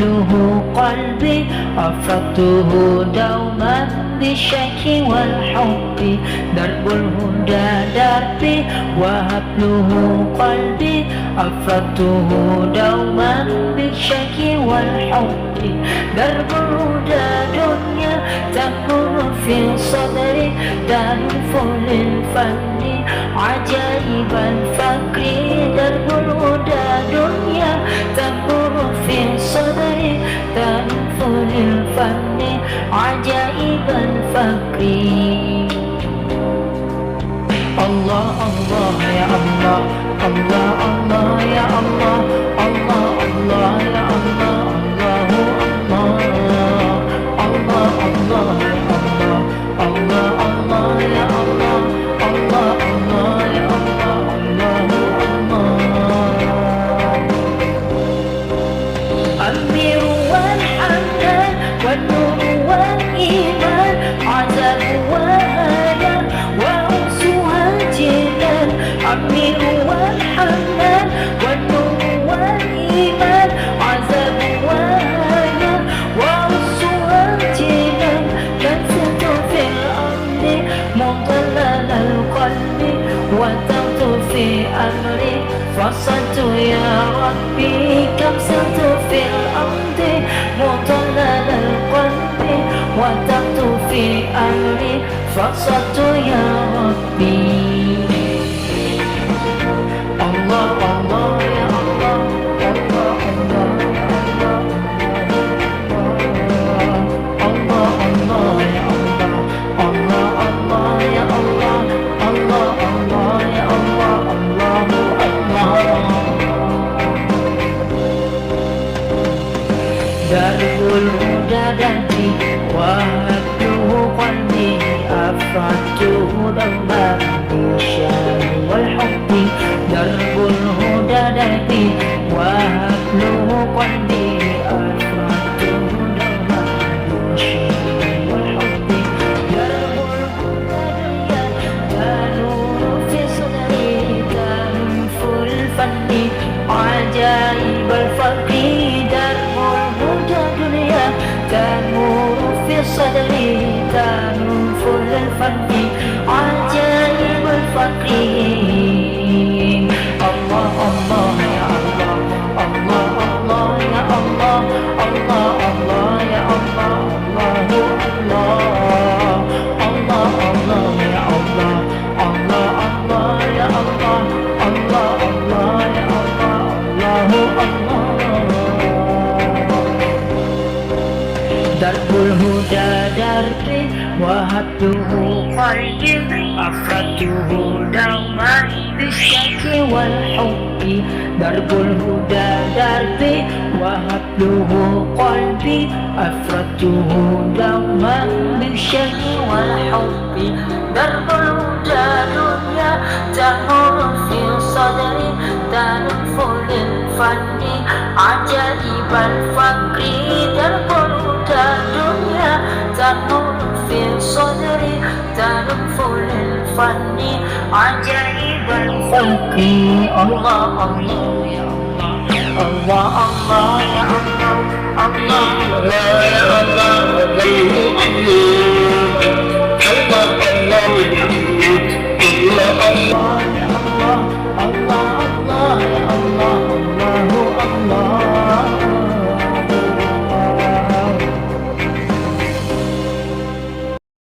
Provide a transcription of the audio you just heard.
وهبله قلبي أفرته دوما بالشك والحب درب الهدى دربي وهبله قلبي أفرته دوما بالشك والحب درب الهدى دنيا تكون في صدري تهف للفن عجائب الفكر درب الهدى دنيا تكون في صدري تهف للفن عجائب الفكر الله الله يا الله الله الله يا الله الله الله يا الله الله الله الله يا الله الله الله يا الله الله الله يا الله الله أمير والحنان والنور والإيمان عذاب وهلا وأنسها جنان أمير والحنان والنور والإيمان عذاب وهلا وأنسها جنان كنت في الأرض مضلل القلب وتمت في أمري فصلت يا ربي كم سرت في الأرض مضلل القلب وتمت في أمري فصلت يا ربي الله الله يا الله الله الله الله الله يا الله الله الله يا الله الله الله يا الله الله الله درب الهدى دهري وهبته قلبي أفردته دوما بالشان والحب درب الهدى دهري وهبته قلبي أفردته دوما بالشان والحب درب الهدى تنور في صدري تنف الفن عجائب الفرق درب الهدى دنيا تنور في صدري تنف الفن عجائب الفرق الله الله يا الله الله الله يا الله الله الله يا الله الله الله الله يا الله الله الله يا الله الله الله يا الله الله درب الهدى دربي وهبته قلبي أفردته دوما بالشك والحب درب الهدى دربي وهبته قلبي أفردته دوما بالشك والحب درب الهدى دنيا تمر في صدري تنف للفن عجائب الفكر درب الهدى دنيا تمر في صدري تنف للفن عجائب الفكر الله الله يا الله الله الله يا الله الله الله يا الله